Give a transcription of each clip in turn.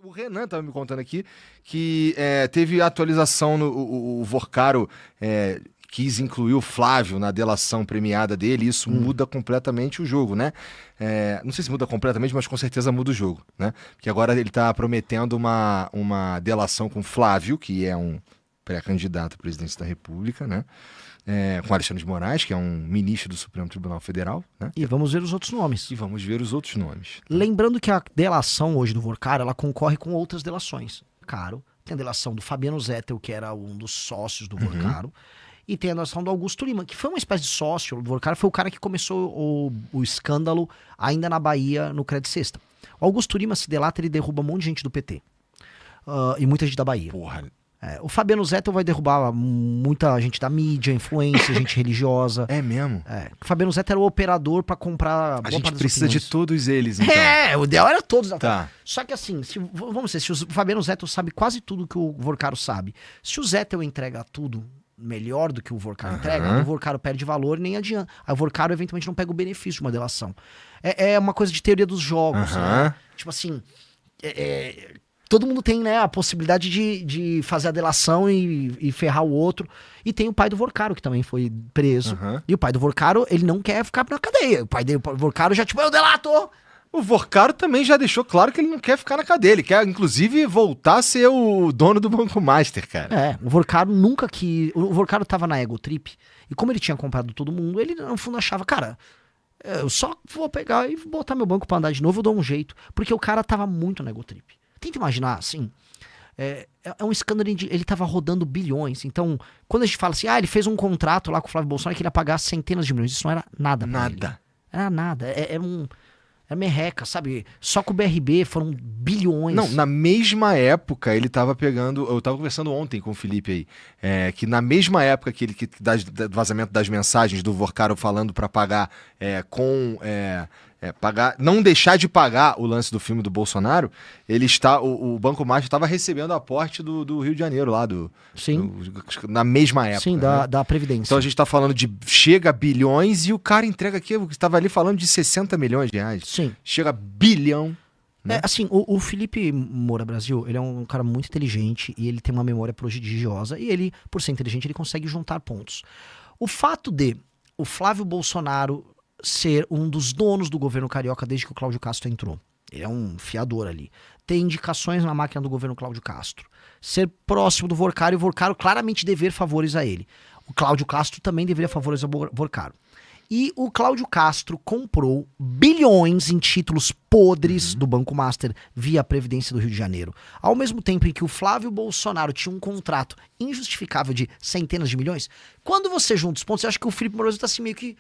O Renan estava me contando aqui que teve atualização o Vorcaro quis incluir o Flávio na delação premiada dele, e isso muda completamente o jogo, né? Não sei se muda completamente, mas com certeza muda o jogo, né? Porque agora ele está prometendo uma delação com o Flávio, que é um pré-candidato à presidência da República, né? Com Alexandre de Moraes, que é um ministro do Supremo Tribunal Federal, né? E vamos ver os outros nomes. E vamos ver os outros nomes. Tá? Lembrando que a delação hoje do Vorcaro, ela concorre com outras delações. Tem a delação do Fabiano Zettel, que era um dos sócios do Vorcaro, e tem a delação do Augusto Lima, que foi uma espécie de sócio. O Vorcaro foi o cara que começou o escândalo ainda na Bahia, no Credit Sexta. O Augusto Lima se delata, ele derruba um monte de gente do PT. E muita gente da Bahia. Porra. O Fabiano Zettel vai derrubar muita gente da mídia, influência, gente religiosa. É mesmo? O Fabiano Zettel era o operador pra comprar... A gente precisa de todos eles, então. O ideal era todos. Tá. Só que assim, vamos dizer, se o Fabiano Zettel sabe quase tudo que o Vorcaro sabe, se o Zettel entrega tudo melhor do que o Vorcaro entrega, o Vorcaro perde valor e nem adianta. Aí o Vorcaro eventualmente não pega o benefício de uma delação. É uma coisa de teoria dos jogos, né? Tipo assim... Todo mundo tem, né, a possibilidade de fazer a delação e ferrar o outro. E tem o pai do Vorcaro, que também foi preso. E o pai do Vorcaro, ele não quer ficar na cadeia. O pai do Vorcaro já, tipo, eu delato! O Vorcaro também já deixou claro que ele não quer ficar na cadeia. Ele quer, inclusive, voltar a ser o dono do Banco Master, cara. O Vorcaro nunca quis... O Vorcaro tava na Ego Trip. E como ele tinha comprado todo mundo, ele, no fundo, achava, cara... Eu só vou pegar e botar meu banco pra andar de novo, eu dou um jeito. Porque o cara tava muito na Ego Trip. Tenta imaginar, assim, é um escândalo, ele tava rodando bilhões. Então, quando a gente fala assim, ele fez um contrato lá com o Flávio Bolsonaro que ele ia pagar centenas de milhões, isso não era nada pra ele. Era nada, é merreca, sabe? Só com o BRB foram bilhões. Não, na mesma época ele tava pegando, eu tava conversando ontem com o Felipe aí, que na mesma época que ele do vazamento das mensagens do Vorcaro falando pra pagar pagar, não deixar de pagar o lance do filme do Bolsonaro, o Banco Master estava recebendo aporte do Rio de Janeiro lá, na mesma época. Sim, da Previdência. Então a gente tá falando de chega a bilhões e o cara entrega aqui, estava ali falando de 60 milhões de reais. Sim. Chega a bilhão. Né? Assim, o Felipe Moura Brasil, ele é um cara muito inteligente e ele tem uma memória prodigiosa e ele, por ser inteligente, ele consegue juntar pontos. O fato de o Flávio Bolsonaro ser um dos donos do governo carioca desde que o Cláudio Castro entrou. Ele é um fiador ali. Ter indicações na máquina do governo Cláudio Castro. Ser próximo do Vorcaro e o Vorcaro claramente dever favores a ele. O Cláudio Castro também deveria favores ao Vorcaro. E o Cláudio Castro comprou bilhões em títulos podres do Banco Master via Previdência do Rio de Janeiro. Ao mesmo tempo em que o Flávio Bolsonaro tinha um contrato injustificável de centenas de milhões, quando você junta os pontos, você acha que o Felipe Moroso está assim meio que...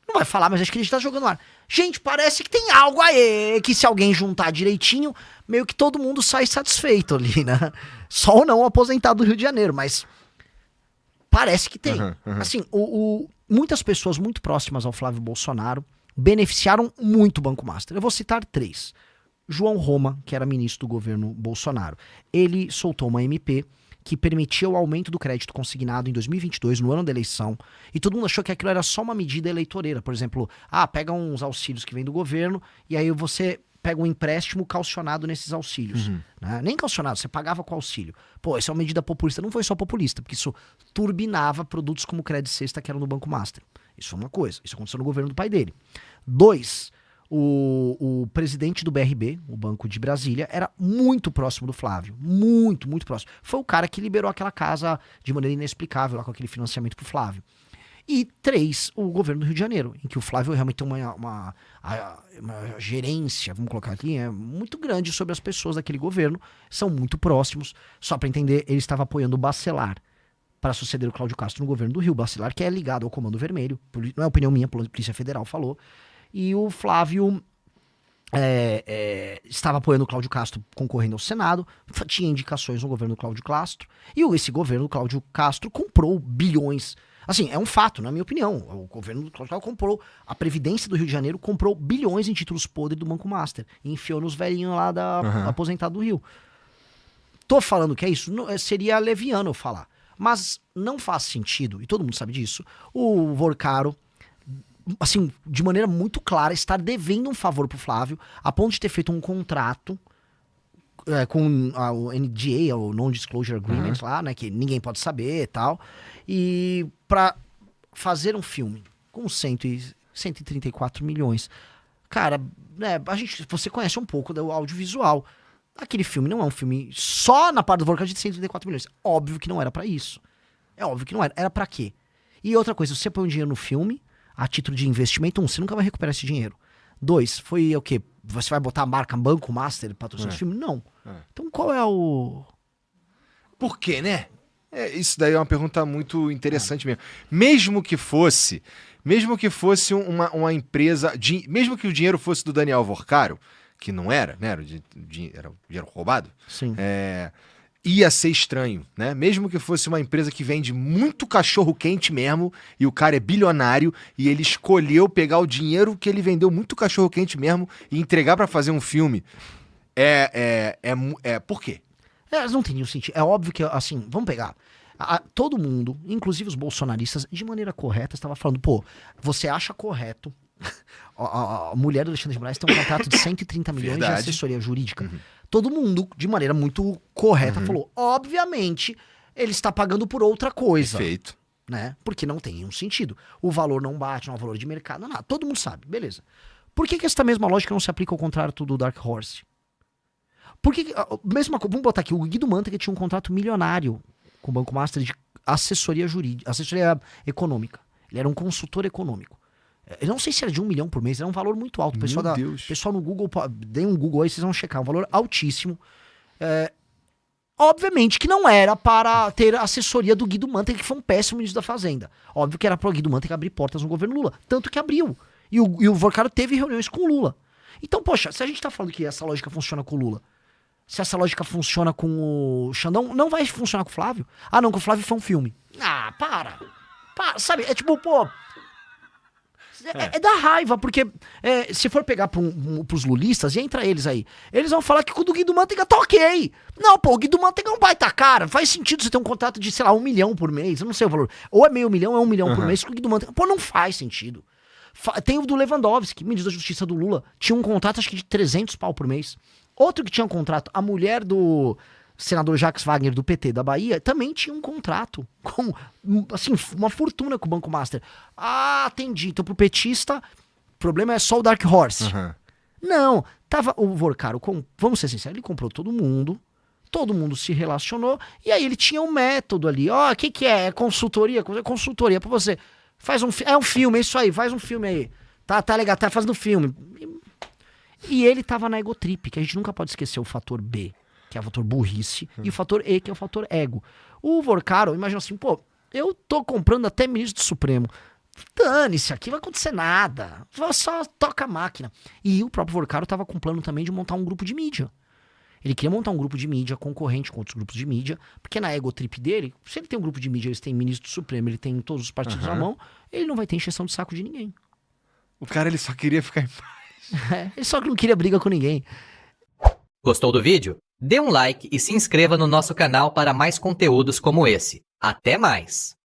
Não vai falar, mas acho que a gente tá jogando no ar. Gente, parece que tem algo aí, que se alguém juntar direitinho, meio que todo mundo sai satisfeito ali, né? Só ou não o aposentado do Rio de Janeiro, mas parece que tem. Assim, muitas pessoas muito próximas ao Flávio Bolsonaro beneficiaram muito o Banco Master. Eu vou citar 3. João Roma, que era ministro do governo Bolsonaro. Ele soltou uma MP que permitia o aumento do crédito consignado em 2022, no ano da eleição, e todo mundo achou que aquilo era só uma medida eleitoreira. Por exemplo, pega uns auxílios que vem do governo, e aí você pega um empréstimo calcionado nesses auxílios. Né? Nem calcionado, você pagava com auxílio. Pô, essa é uma medida populista. Não foi só populista, porque isso turbinava produtos como o Credit Sexta, que eram do Banco Master. Isso foi uma coisa. Isso aconteceu no governo do pai dele. 2, o presidente do BRB, o Banco de Brasília, era muito próximo do Flávio. Muito, muito próximo. Foi o cara que liberou aquela casa de maneira inexplicável, lá com aquele financiamento pro Flávio. E 3, o governo do Rio de Janeiro, em que o Flávio realmente tem uma gerência, vamos colocar aqui, muito grande sobre as pessoas daquele governo, são muito próximos. Só para entender, ele estava apoiando o Bacelar para suceder o Cláudio Castro no governo do Rio. Bacelar, que é ligado ao Comando Vermelho, não é opinião minha, a Polícia Federal falou. E o Flávio estava apoiando o Cláudio Castro concorrendo ao Senado, tinha indicações no governo do Cláudio Castro, e esse governo do Cláudio Castro comprou bilhões. Assim, é um fato, na minha opinião. O governo do Cláudio Castro comprou, a Previdência do Rio de Janeiro comprou bilhões em títulos podres do Banco Master, e enfiou nos velhinhos lá da aposentado do Rio. Tô falando que é isso? Seria leviano eu falar. Mas não faz sentido, e todo mundo sabe disso, o Vorcaro, assim, de maneira muito clara, estar devendo um favor pro Flávio, a ponto de ter feito um contrato com o NDA, o Non-Disclosure Agreement lá, né? Que ninguém pode saber e tal. E pra fazer um filme com 134 milhões. Cara, né, você conhece um pouco do audiovisual. Aquele filme não é um filme só na parte do Vorkar de 134 milhões. Óbvio que não era pra isso. É óbvio que não era. Era pra quê? E outra coisa, você põe um dinheiro no filme, a título de investimento, você nunca vai recuperar esse dinheiro. 2, foi o quê? Você vai botar a marca Banco Master patrocinando o filme? Não. Então qual é o... Por quê, né? Isso daí é uma pergunta muito interessante mesmo. Mesmo que fosse uma empresa, mesmo que o dinheiro fosse do Daniel Vorcaro, que não era, né? Era dinheiro roubado. Sim. Ia ser estranho, né? Mesmo que fosse uma empresa que vende muito cachorro quente mesmo, e o cara é bilionário, e ele escolheu pegar o dinheiro que ele vendeu muito cachorro quente mesmo e entregar pra fazer um filme. Por quê? Elas não têm nenhum sentido. É óbvio que, assim, vamos pegar. Todo mundo, inclusive os bolsonaristas, de maneira correta, estava falando, pô, você acha correto a mulher do Alexandre de Moraes tem um contrato de 130 milhões de assessoria jurídica. Todo mundo, de maneira muito correta, falou, obviamente, ele está pagando por outra coisa. Perfeito. Né? Porque não tem nenhum sentido. O valor não bate, não é o valor de mercado, não, nada. Todo mundo sabe, beleza. Por que essa mesma lógica não se aplica ao contrário do Dark Horse? Porque, vamos botar aqui, o Guido Mantega tinha um contrato milionário com o Banco Master de assessoria jurídica, assessoria econômica. Ele era um consultor econômico. Eu não sei se era de 1 milhão por mês, era um valor muito alto. Pessoal no Google, dê um Google aí, vocês vão checar, um valor altíssimo. Obviamente que não era para ter a assessoria do Guido Mantega, que foi um péssimo ministro da Fazenda. Óbvio que era para o Guido Mantega abrir portas no governo Lula. Tanto que abriu. E o Vorcaro teve reuniões com o Lula. Então, poxa, se a gente tá falando que essa lógica funciona com o Lula, se essa lógica funciona com o Xandão, não vai funcionar com o Flávio? Ah, não, com o Flávio foi um filme. Ah, para, sabe? É tipo, pô... É da raiva, porque se for pegar pros lulistas, e entra eles aí, eles vão falar que com o do Guido Mantega tá ok. Não, pô, o Guido Mantega é um baita cara. Faz sentido você ter um contrato de, sei lá, 1 milhão por mês. Eu não sei o valor. Ou é meio milhão, ou é 1 milhão por mês com o Guido Mantega. Pô, não faz sentido. Tem o do Lewandowski, ministro da Justiça do Lula. Tinha um contrato, acho que de 300 pau por mês. Outro que tinha um contrato, a mulher do senador Jacques Wagner, do PT da Bahia, também tinha um contrato com, assim, uma fortuna com o Banco Master. Ah, entendi. Então pro petista, o problema é só o Dark Horse. Não, tava o Vorcaro, vamos ser sinceros, ele comprou todo mundo se relacionou, e aí ele tinha um método ali. Ó, o que é? É consultoria? Consultoria pra você. É um filme, é isso aí, faz um filme aí. Tá legal, tá fazendo filme. E ele tava na egotrip, que a gente nunca pode esquecer o fator B, que é o fator burrice, e o fator E, que é o fator ego. O Vorcaro, imagina assim, pô, eu tô comprando até ministro do Supremo. Dane-se, aqui não vai acontecer nada. Só toca a máquina. E o próprio Vorcaro tava com plano também de montar um grupo de mídia. Ele queria montar um grupo de mídia concorrente com outros grupos de mídia, porque na egotrip dele, se ele tem um grupo de mídia, eles têm ministro do Supremo, ele tem todos os partidos na mão, ele não vai ter encheção de saco de ninguém. O cara, ele só queria ficar em paz. Ele só não queria briga com ninguém. Gostou do vídeo? Dê um like e se inscreva no nosso canal para mais conteúdos como esse. Até mais!